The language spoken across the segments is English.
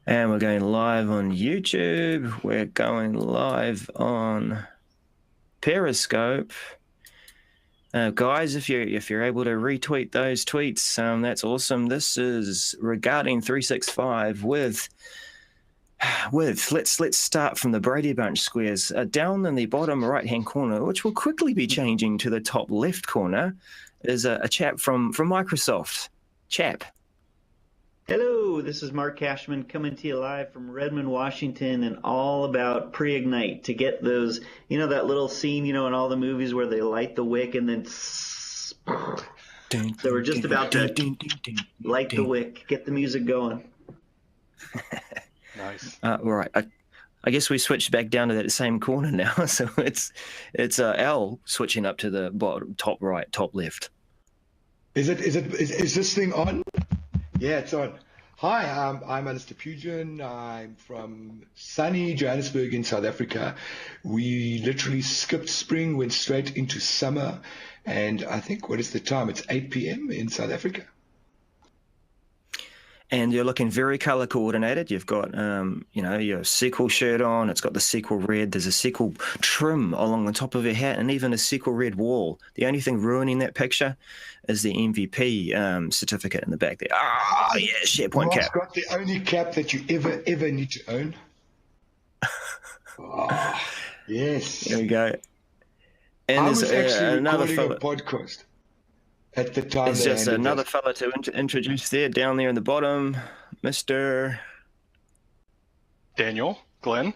And we're going live on YouTube. We're going live on Periscope. Guys, if you're able to retweet those tweets, that's awesome. This is regarding 365 with let's start from the Brady Bunch squares. Down in the bottom right-hand corner, which will quickly be changing to the top left corner, is a chap from Microsoft. Chap. Hello, this is Mark Kashman coming to you live from Redmond, Washington, and all about pre-ignite to get those, that little scene, in all the movies where they light the wick and then so we're just about to light the wick, get the music going. Nice. Right. I guess we switched back down to that same corner now, so it's Al switching up to the bottom, top right, top left. Is this thing on? Yeah, it's on. Hi, I'm Alistair Pugin. I'm from sunny Johannesburg in South Africa. We literally skipped spring, went straight into summer, and I think, what is the time? It's 8 p.m. in South Africa. And you're looking very color coordinated. You've got, your sequel shirt on. It's got the sequel red. There's a sequel trim along the top of your hat and even a sequel red wall. The only thing ruining that picture is the MVP certificate in the back there. Oh, yeah, SharePoint cap. It's got the only cap that you ever need to own. Oh, yes. There we go. And I was actually another recording a podcast at the time. There's just another fella to introduce there, down there in the bottom, Mr. Daniel Glenn,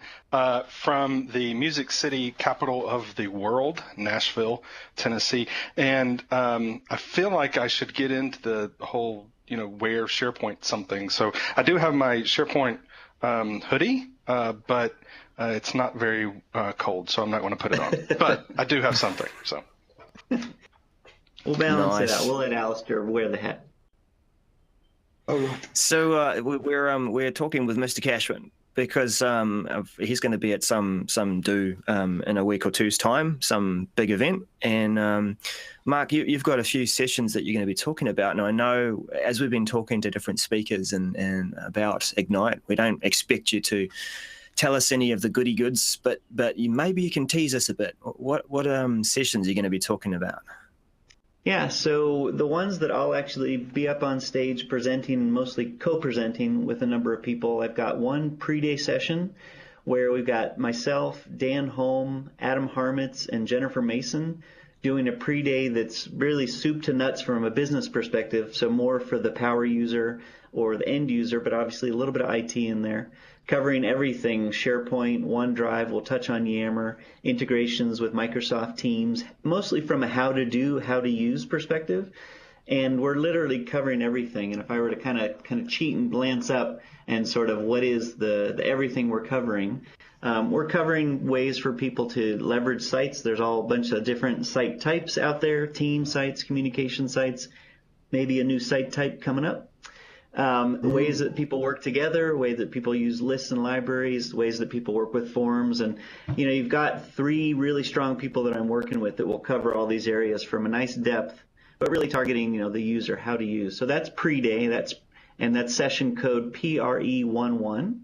from the Music City capital of the world, Nashville, Tennessee. And I feel like I should get into the whole, wear SharePoint something. So I do have my SharePoint hoodie, but it's not very cold, so I'm not going to put it on. But I do have something, so. We'll balance it out. We'll let Alistair wear the hat. Oh. So we're talking with Mr. Kashman because he's going to be at some do in a week or two's time, some big event. And Mark, you've got a few sessions that you're going to be talking about. And I know as we've been talking to different speakers and about Ignite, we don't expect you to tell us any of the goody goods, but maybe you can tease us a bit. What sessions are you going to be talking about? Yeah, so the ones that I'll actually be up on stage presenting, mostly co-presenting with a number of people, I've got one pre-day session where we've got myself, Dan Holm, Adam Harmitz, and Jennifer Mason doing a pre-day that's really soup to nuts from a business perspective, so more for the power user or the end user, but obviously a little bit of IT in there, covering everything, SharePoint, OneDrive, we'll touch on Yammer, integrations with Microsoft Teams, mostly from a how to use perspective. And we're literally covering everything. And if I were to kind of cheat and glance up and sort of what is the everything we're covering ways for people to leverage sites. There's all a bunch of different site types out there, team sites, communication sites, maybe a new site type coming up. Ways that people work together, ways that people use lists and libraries, ways that people work with forms. And, you've got three really strong people that I'm working with that will cover all these areas from a nice depth, but really targeting, the user, how to use. So that's pre-day, that's session code PRE11.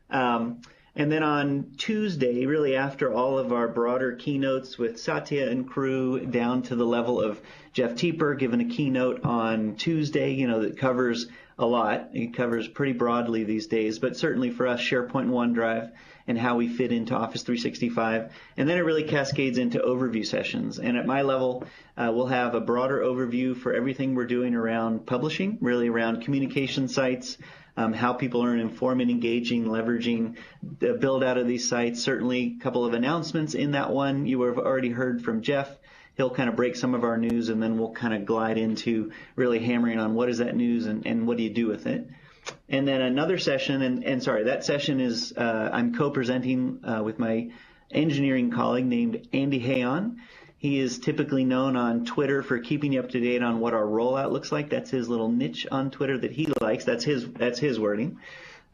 And then on Tuesday, really after all of our broader keynotes with Satya and crew down to the level of Jeff Teeper giving a keynote on Tuesday, that covers a lot. It covers pretty broadly these days, but certainly for us, SharePoint and OneDrive and how we fit into Office 365. And then it really cascades into overview sessions. And at my level, we'll have a broader overview for everything we're doing around publishing, really around communication sites, how people are informing, engaging, leveraging the build out of these sites. Certainly a couple of announcements in that one. You have already heard from Jeff. He'll kind of break some of our news, and then we'll kind of glide into really hammering on what is that news and what do you do with it. And then another session, that session is I'm co-presenting with my engineering colleague named Andy Hayon. He is typically known on Twitter for keeping you up to date on what our rollout looks like. That's his little niche on Twitter that he likes. That's his wording.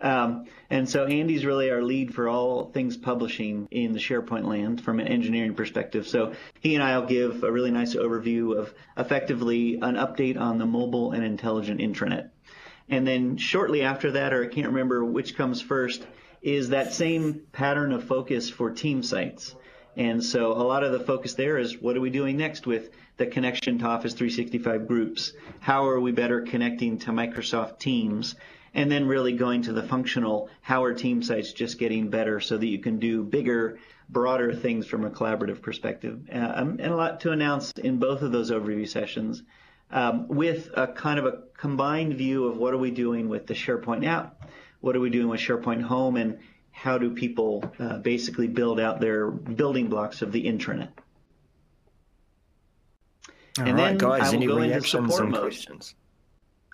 And so Andy's really our lead for all things publishing in the SharePoint land from an engineering perspective. So he and I will give a really nice overview of effectively an update on the mobile and intelligent intranet. And then shortly after that, or I can't remember which comes first, is that same pattern of focus for team sites. And so a lot of the focus there is, what are we doing next with the connection to Office 365 groups? How are we better connecting to Microsoft Teams? And then really going to the functional, how are team sites just getting better so that you can do bigger, broader things from a collaborative perspective. And a lot to announce in both of those overview sessions, with a kind of a combined view of what are we doing with the SharePoint app, what are we doing with SharePoint Home, and how do people basically build out their building blocks of the intranet. All and right, then guys, I will any go into reactions support and mode. questions?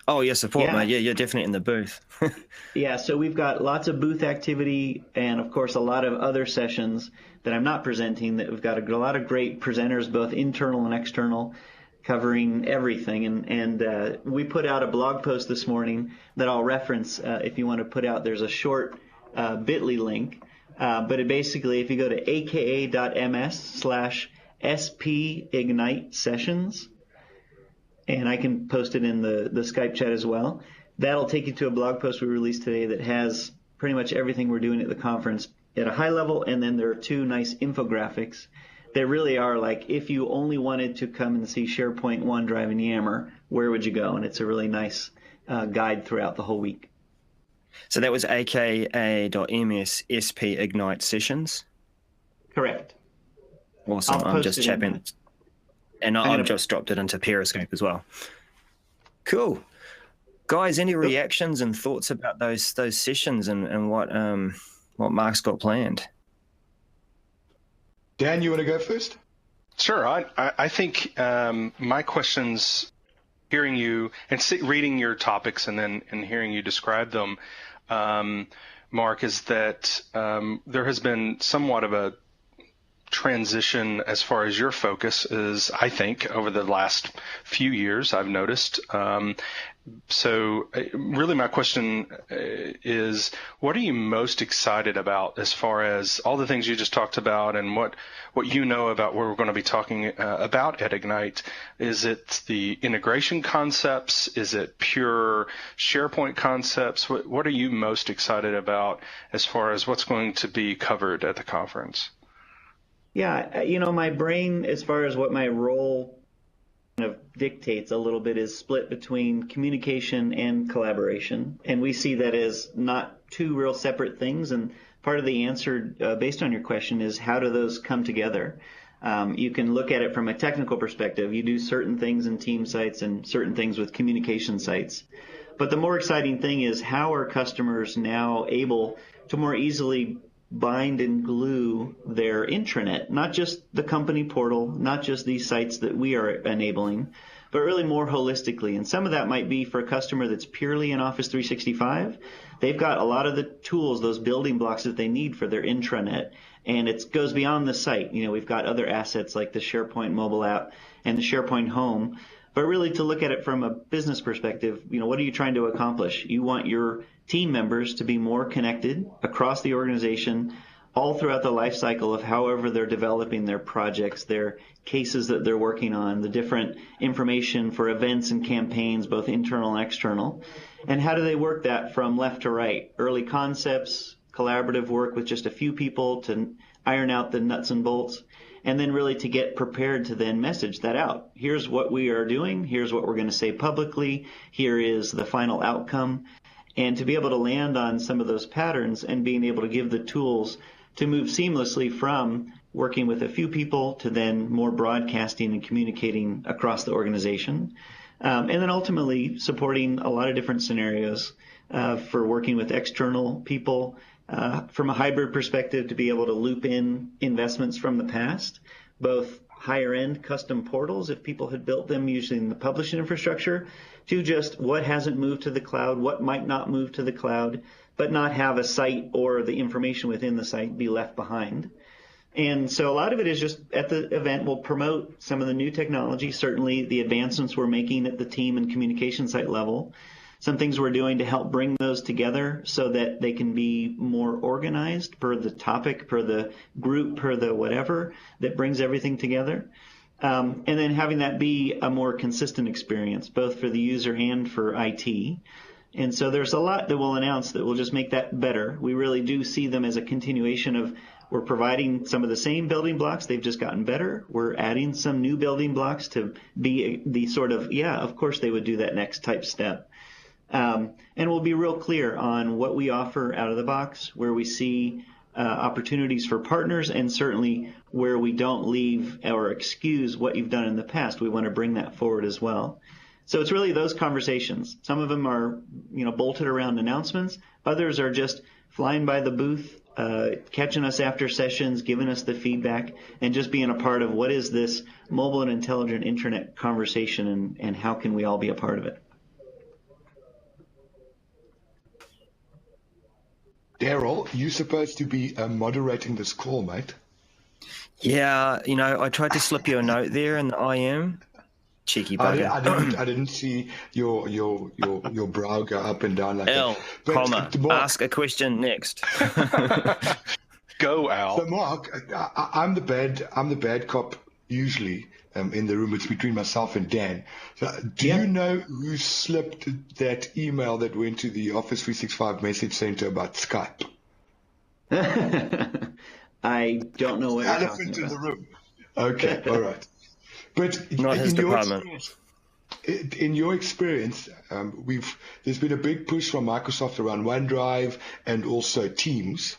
Oh, yeah, support mode. Yeah, you're definitely in the booth. Yeah, so we've got lots of booth activity and, of course, a lot of other sessions that I'm not presenting. That we've got a lot of great presenters, both internal and external, covering everything. And we put out a blog post this morning that I'll reference if you want to put out. There's a short bit.ly link, but it basically, if you go to aka.ms/SPIgnite sessions, and I can post it in the Skype chat as well, that'll take you to a blog post we released today that has pretty much everything we're doing at the conference at a high level, and then there are two nice infographics that really are like, if you only wanted to come and see SharePoint, OneDrive, and Yammer, where would you go? And it's a really nice guide throughout the whole week. So that was aka.ms/SPIgnite sessions? Correct. Awesome. I'm just chapping. And I've just dropped it into Periscope as well. Cool. Guys, any reactions and thoughts about those sessions and what Mark's got planned? Dan, you want to go first? Sure. I think my questions, hearing you and reading your topics and then hearing you describe them, Mark, is that there has been somewhat of a transition as far as your focus is, I think, over the last few years, I've noticed. So really my question is, what are you most excited about as far as all the things you just talked about and what you know about what we're going to be talking about at Ignite? Is it the integration concepts? Is it pure SharePoint concepts? What are you most excited about as far as what's going to be covered at the conference? Yeah, my brain, as far as what my role kind of dictates a little bit, is split between communication and collaboration. And we see that as not two real separate things. And part of the answer, based on your question, is how do those come together? You can look at it from a technical perspective. You do certain things in team sites and certain things with communication sites. But the more exciting thing is, how are customers now able to more easily bind and glue their intranet, not just the company portal, not just these sites that we are enabling, but really more holistically. And some of that might be for a customer that's purely in Office 365. They've got a lot of the tools, those building blocks that they need for their intranet, and it goes beyond the site. We've got other assets like the SharePoint mobile app and the SharePoint Home. But really, to look at it from a business perspective, what are you trying to accomplish? You want your team members to be more connected across the organization, all throughout the life cycle of however they're developing their projects, their cases that they're working on, the different information for events and campaigns, both internal and external. And how do they work that from left to right? Early concepts, collaborative work with just a few people to iron out the nuts and bolts, and then really to get prepared to then message that out. Here's what we are doing. Here's what we're going to say publicly. Here is the final outcome. And to be able to land on some of those patterns and being able to give the tools to move seamlessly from working with a few people to then more broadcasting and communicating across the organization. And then ultimately supporting a lot of different scenarios for working with external people from a hybrid perspective, to be able to loop in investments from the past, both higher end custom portals if people had built them using the publishing infrastructure, to just what hasn't moved to the cloud, what might not move to the cloud, but not have a site or the information within the site be left behind. And so a lot of it is just at the event, we'll promote some of the new technology, certainly the advancements we're making at the team and communication site level, some things we're doing to help bring those together so that they can be more organized per the topic, per the group, per the whatever that brings everything together. And then having that be a more consistent experience, both for the user and for IT. And so there's a lot that we'll announce that will just make that better. We really do see them as a continuation of, we're providing some of the same building blocks. They've just gotten better. We're adding some new building blocks to be the sort of, yeah, of course they would do that next type step. And we'll be real clear on what we offer out of the box, where we see opportunities for partners, and certainly where we don't leave or excuse what you've done in the past. We want to bring that forward as well. So it's really those conversations. Some of them are, bolted around announcements. Others are just flying by the booth, catching us after sessions, giving us the feedback, and just being a part of what is this mobile and intelligent internet conversation, and how can we all be a part of it. Daryl, you're supposed to be moderating this call, mate. Yeah, I tried to slip you a note there in the IM. Cheeky bugger. I didn't see your brow go up and down like L, that. comma, ask a question next. Go, Al. So Mark, I'm the bad cop usually in the room. It's between myself and Dan. So do you know who slipped that email that went to the Office 365 message center about Skype? I don't know what you're talking Elephant about. in the room. Okay, all right. But Not his department. In your experience, there's been a big push from Microsoft around OneDrive and also Teams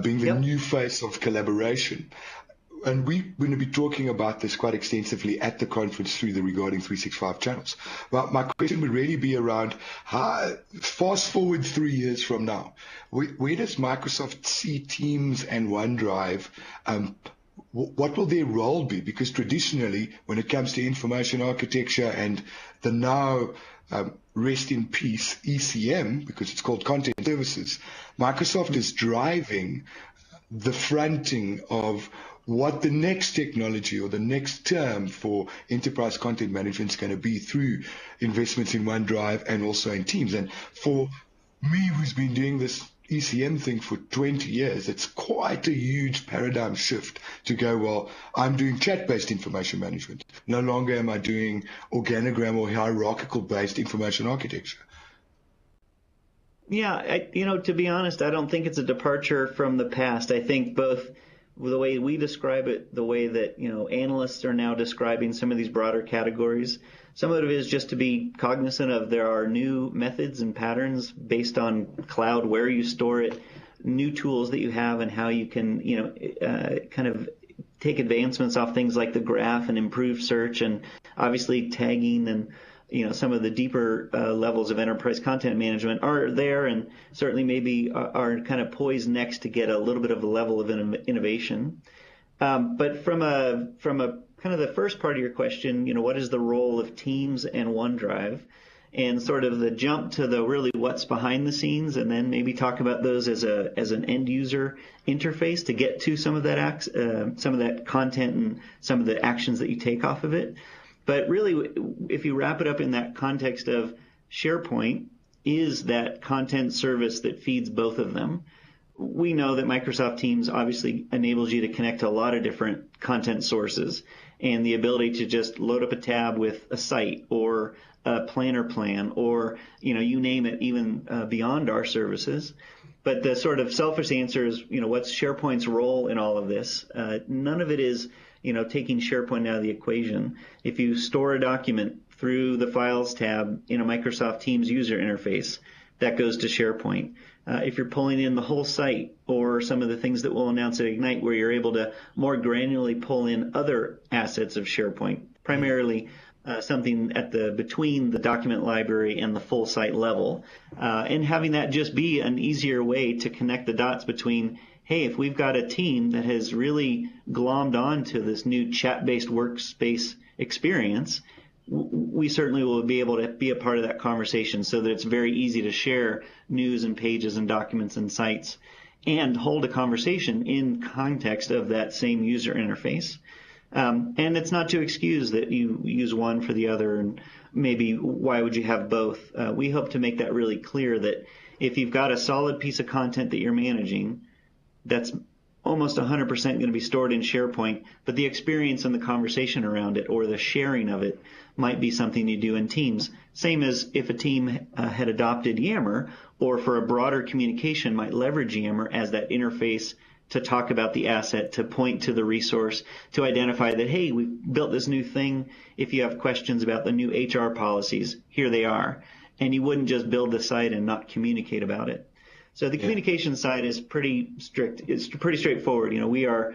being the new face of collaboration. And we're going to be talking about this quite extensively at the conference through the Regarding 365 channels. But my question would really be around how, fast forward 3 years from now, where does Microsoft see Teams and OneDrive? What will their role be? Because traditionally, when it comes to information architecture and the now rest in peace ECM, because it's called content services, Microsoft is driving the fronting of what the next technology or the next term for enterprise content management is going to be through investments in OneDrive and also in Teams. And for me, who's been doing this ECM thing for 20 years, it's quite a huge paradigm shift to go, well, I'm doing chat-based information management. No longer am I doing organogram or hierarchical-based information architecture. Yeah, to be honest, I don't think it's a departure from the past. I think both the way we describe it, the way that, analysts are now describing some of these broader categories, some of it is just to be cognizant of there are new methods and patterns based on cloud, where you store it, new tools that you have, and how you can, kind of take advancements off things like the graph and improve search, and obviously tagging, and some of the deeper levels of enterprise content management are there, and certainly maybe are kind of poised next to get a little bit of a level of innovation. But from a kind of the first part of your question, what is the role of Teams and OneDrive, and sort of the jump to the really what's behind the scenes, and then maybe talk about those as an end user interface to get to some of that content and some of the actions that you take off of it. But really, if you wrap it up in that context of SharePoint is that content service that feeds both of them. We know that Microsoft Teams obviously enables you to connect to a lot of different content sources, and the ability to just load up a tab with a site or a planner plan, or you name it, even beyond our services. But the sort of selfish answer is, what's SharePoint's role in all of this? None of it is taking SharePoint out of the equation. If you store a document through the Files tab in a Microsoft Teams user interface, that goes to SharePoint. If you're pulling in the whole site, or some of the things that we'll announce at Ignite, where you're able to more granularly pull in other assets of SharePoint, primarily something between the document library and the full site level, and having that just be an easier way to connect the dots between, hey, if we've got a team that has really glommed on to this new chat-based workspace experience, we certainly will be able to be a part of that conversation, so that it's very easy to share news and pages and documents and sites and hold a conversation in context of that same user interface. And it's not to excuse that you use one for the other, and maybe why would you have both? We hope to make that really clear, that if you've got a solid piece of content that you're managing, that's almost 100% going to be stored in SharePoint, but the experience and the conversation around it or the sharing of it might be something you do in Teams. Same as if a team had adopted Yammer, or for a broader communication might leverage Yammer as that interface to talk about the asset, to point to the resource, to identify that, hey, we've built this new thing. If you have questions about the new HR policies, here they are. And you wouldn't just build the site and not communicate about it. So the communication side is pretty strict. It's pretty straightforward. We are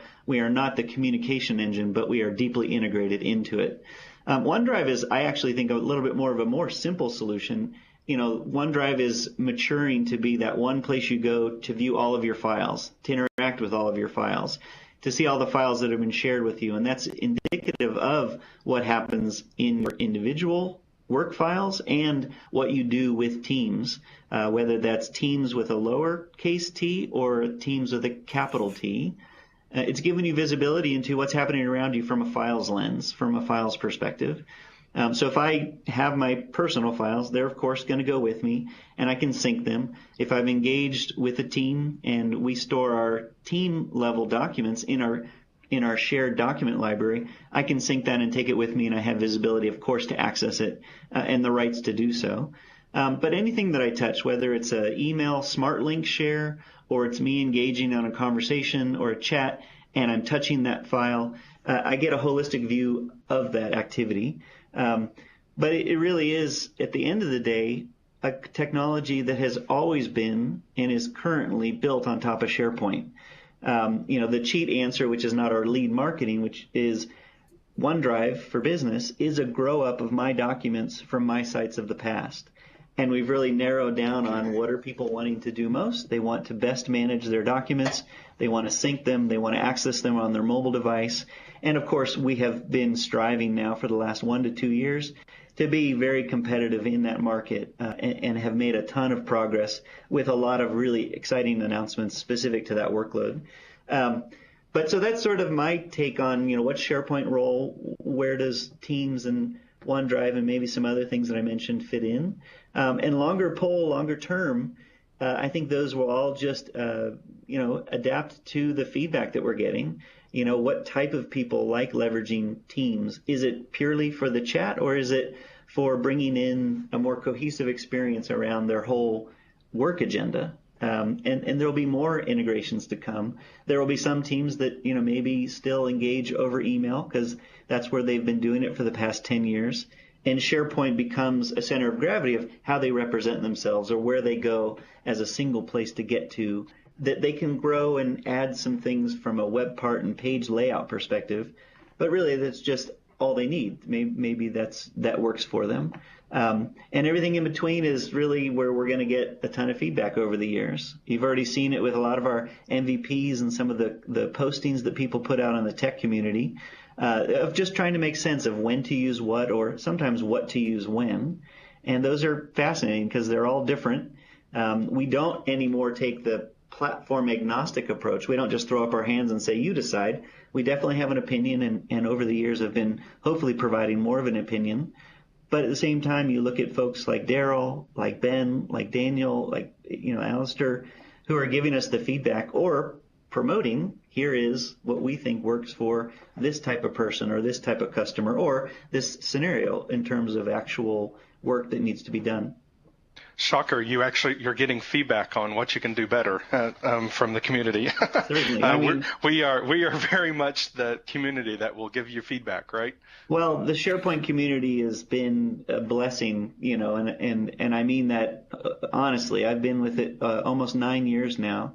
not the communication engine, but we are deeply integrated into it. OneDrive is, I actually think, a little bit more of a more simple solution. OneDrive is maturing to be that one place you go to view all of your files, to interact with all of your files, to see all the files that have been shared with you. And that's indicative of what happens in your individual work files and what you do with Teams, whether that's Teams with a lowercase t or Teams with a capital T. It's giving you visibility into what's happening around you from a files lens, from a files perspective. So if I have my personal files, they're of course going to go with me, and I can sync them. If I've engaged with a team and we store our team level documents in our shared document library, I can sync that and take it with me, and I have visibility, of course, to access it and the rights to do so. But anything that I touch, whether it's an email smart link share or it's me engaging on a conversation or a chat and I'm touching that file, I get a holistic view of that activity. But it really is, at the end of the day, a technology that has always been and is currently built on top of SharePoint. The cheat answer, which is not our lead marketing, which is OneDrive for Business, is a grow up of my documents from my sites of the past. And we've really narrowed down on what are people wanting to do most. They want to best manage their documents. They want to sync them. They want to access them on their mobile device. And of course, we have been striving now for the last 1 to 2 years to be very competitive in that market and have made a ton of progress with a lot of really exciting announcements specific to that workload. But so that's sort of my take on, what's SharePoint role, where does Teams and OneDrive and maybe some other things that I mentioned fit in. And longer term, I think those will all just, adapt to the feedback that we're getting. What type of people like leveraging Teams? Is it purely for the chat, or is it for bringing in a more cohesive experience around their whole work agenda? And there will be more integrations to come. There will be some teams that, maybe still engage over email because that's where they've been doing it for the past 10 years. And SharePoint becomes a center of gravity of how they represent themselves or where they go as a single place to get to, that they can grow and add some things from a web part and page layout perspective. But really, that's just all they need. Maybe that works for them. And everything in between is really where we're going to get a ton of feedback over the years. You've already seen it with a lot of our MVPs and some of the postings that people put out on the tech community of just trying to make sense of when to use what, or sometimes what to use when. And those are fascinating because they're all different. We don't anymore take the platform agnostic approach. We don't just throw up our hands and say, you decide. We definitely have an opinion, and over the years have been hopefully providing more of an opinion. But at the same time, you look at folks like Daryl, like Ben, like Daniel, like Alistair, who are giving us the feedback or promoting, here is what we think works for this type of person or this type of customer or this scenario in terms of actual work that needs to be done. Shocker, you're getting feedback on what you can do better from the community. Certainly. We are very much the community that will give you feedback, right? Well, the SharePoint community has been a blessing, and I mean that honestly. I've been with it almost 9 years now.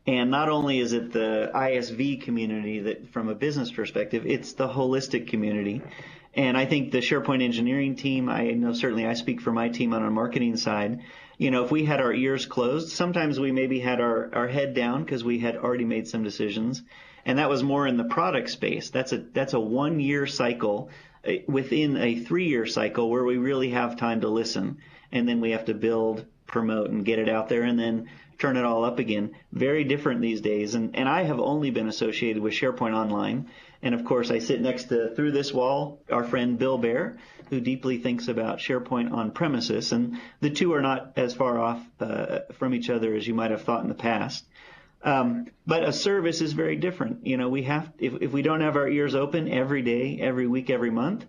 And not only is it the ISV community that from a business perspective, it's the holistic community. And I think the SharePoint engineering team, I know certainly I speak for my team on our marketing side, if we had our ears closed, sometimes we maybe had our head down because we had already made some decisions. And that was more in the product space. That's a 1 year cycle within a 3 year cycle where we really have time to listen. And then we have to build, promote, and get it out there and then turn it all up again. Very different these days. And I have only been associated with SharePoint Online. And of course, I sit next to, through this wall, our friend Bill Bear, who deeply thinks about SharePoint on premises. And the two are not as far off from each other as you might have thought in the past. But a service is very different. We have, if we don't have our ears open every day, every week, every month,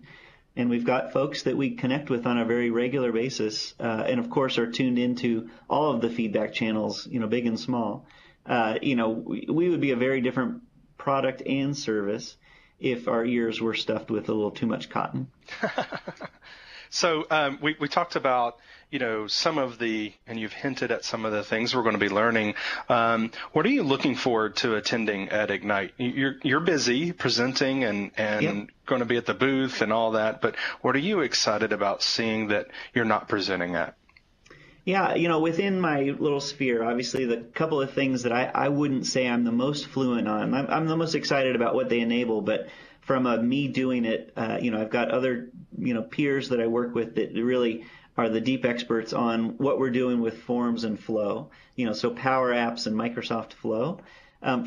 and we've got folks that we connect with on a very regular basis, and of course are tuned into all of the feedback channels, big and small. We would be a very different product and service if our ears were stuffed with a little too much cotton. So we talked about, some of and you've hinted at some of the things we're going to be learning. What are you looking forward to attending at Ignite? You're busy presenting and Yep. going to be at the booth and all that, but what are you excited about seeing that you're not presenting at? Yeah, within my little sphere, obviously the couple of things that I wouldn't say I'm the most fluent on. I'm the most excited about what they enable, but from me doing it, I've got other, peers that I work with that really are the deep experts on what we're doing with Forms and Flow, so Power Apps and Microsoft Flow.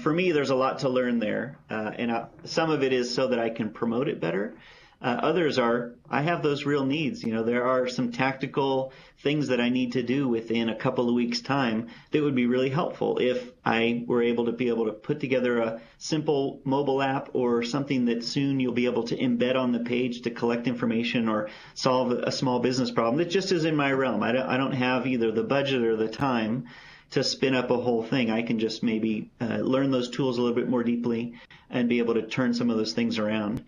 For me, there's a lot to learn there, and some of it is so that I can promote it better. Others are, I have those real needs. There are some tactical things that I need to do within a couple of weeks' time that would be really helpful if I were able to put together a simple mobile app or something that soon you'll be able to embed on the page to collect information or solve a small business problem that just is in my realm. I don't have either the budget or the time to spin up a whole thing. I can just maybe learn those tools a little bit more deeply and be able to turn some of those things around.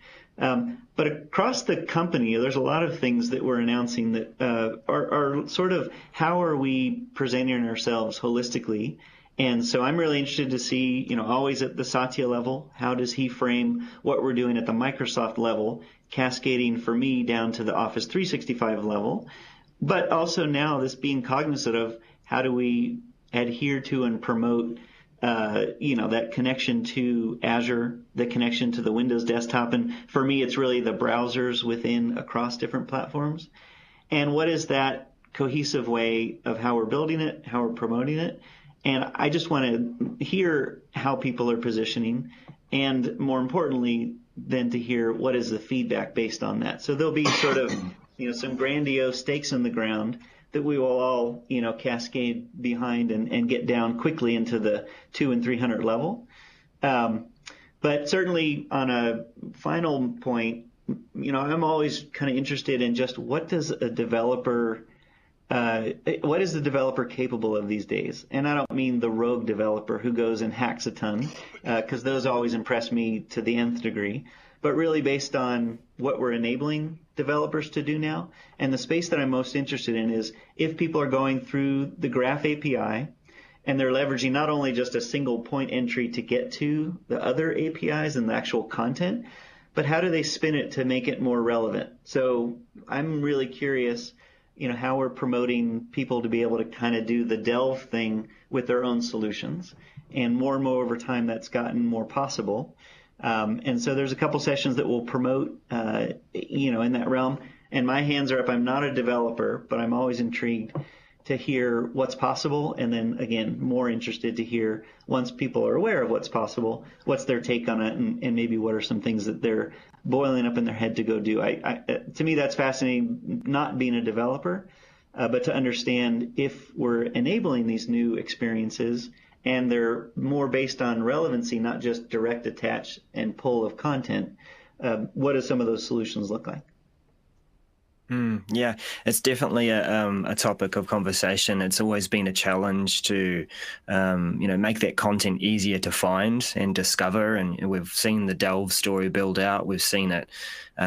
But across the company, there's a lot of things that we're announcing that are sort of how are we presenting ourselves holistically. And so I'm really interested to see, always at the Satya level, how does he frame what we're doing at the Microsoft level, cascading for me down to the Office 365 level, but also now this being cognizant of how do we adhere to and promote that connection to Azure, the connection to the Windows desktop. And for me, it's really the browsers across different platforms. And what is that cohesive way of how we're building it, how we're promoting it? And I just want to hear how people are positioning, and more importantly, than to hear what is the feedback based on that. So there'll be sort of, some grandiose stakes in the ground that we will all, cascade behind and get down quickly into the 200 and 300 level. But certainly on a final point, I'm always kind of interested in just what is the developer capable of these days? And I don't mean the rogue developer who goes and hacks a ton, because those always impress me to the nth degree, but really based on what we're enabling developers to do now. And the space that I'm most interested in is if people are going through the Graph API and they're leveraging not only just a single point entry to get to the other APIs and the actual content, but how do they spin it to make it more relevant? So I'm really curious, how we're promoting people to be able to kind of do the delve thing with their own solutions. And more over time, that's gotten more possible. And so there's a couple sessions that will promote, in that realm. And my hands are up. I'm not a developer, but I'm always intrigued to hear what's possible. And then, again, more interested to hear, once people are aware of what's possible, what's their take on it, and maybe what are some things that they're boiling up in their head to go do. To me, that's fascinating, not being a developer, but to understand if we're enabling these new experiences and they're more based on relevancy, not just direct attach and pull of content, what do some of those solutions look like? Yeah, it's definitely a topic of conversation. It's always been a challenge to, make that content easier to find and discover. And we've seen the Delve story build out. We've seen it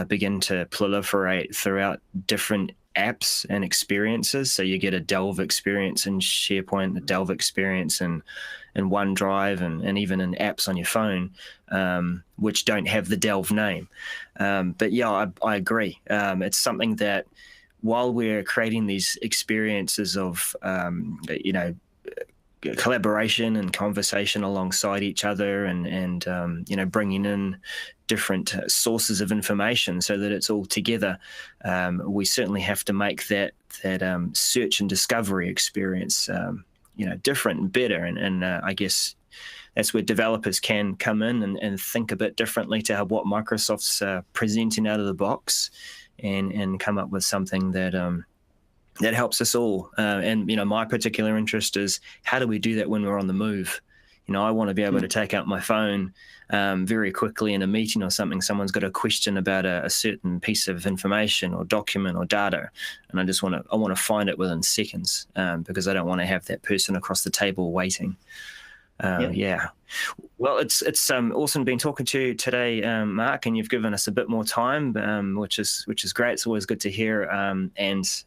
begin to proliferate throughout different apps and experiences. So you get a Delve experience in SharePoint, the Delve experience in OneDrive, and even in apps on your phone, which don't have the Delve name. But yeah, I agree. It's something that while we're creating these experiences of, collaboration and conversation alongside each other, and bringing in different sources of information so that it's all together, we certainly have to make that search and discovery experience different and better. And I guess that's where developers can come in and think a bit differently to what Microsoft's presenting out of the box, and come up with something that helps us all. And my particular interest is, how do we do that when we're on the move? I want to be able to take out my phone very quickly in a meeting or something. Someone's got a question about a certain piece of information or document or data, and I want to find it within seconds, because I don't want to have that person across the table waiting. Yeah. Well, it's awesome being talking to you today, Mark, and you've given us a bit more time, which is great. It's always good to hear, and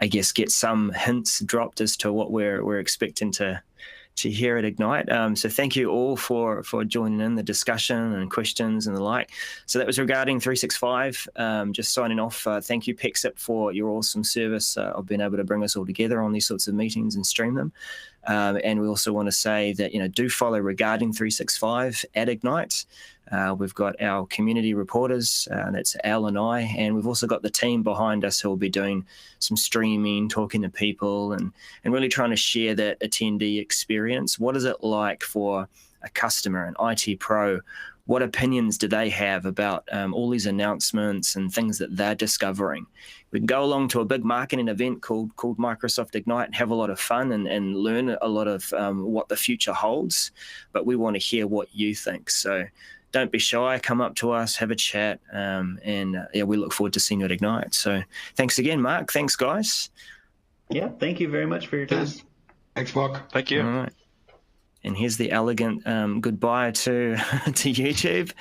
I guess get some hints dropped as to what we're expecting to hear at Ignite. So thank you all for joining in the discussion and questions and the like. So that was regarding 365. Just signing off. Thank you, Pexip, for your awesome service of being able to bring us all together on these sorts of meetings and stream them. And we also want to say that, do follow regarding 365 at Ignite. We've got our community reporters, that's Al and I, and we've also got the team behind us who will be doing some streaming, talking to people, and really trying to share that attendee experience. What is it like for a customer, an IT pro? What opinions do they have about all these announcements and things that they're discovering? We can go along to a big marketing event called Microsoft Ignite and have a lot of fun and learn a lot of what the future holds, but we want to hear what you think. So don't be shy, come up to us, have a chat, and we look forward to seeing you at Ignite. So thanks again, Mark. Thanks, guys. Yeah, thank you very much for your time. Thanks, Mark. Thank you. All right. And here's the elegant goodbye to YouTube.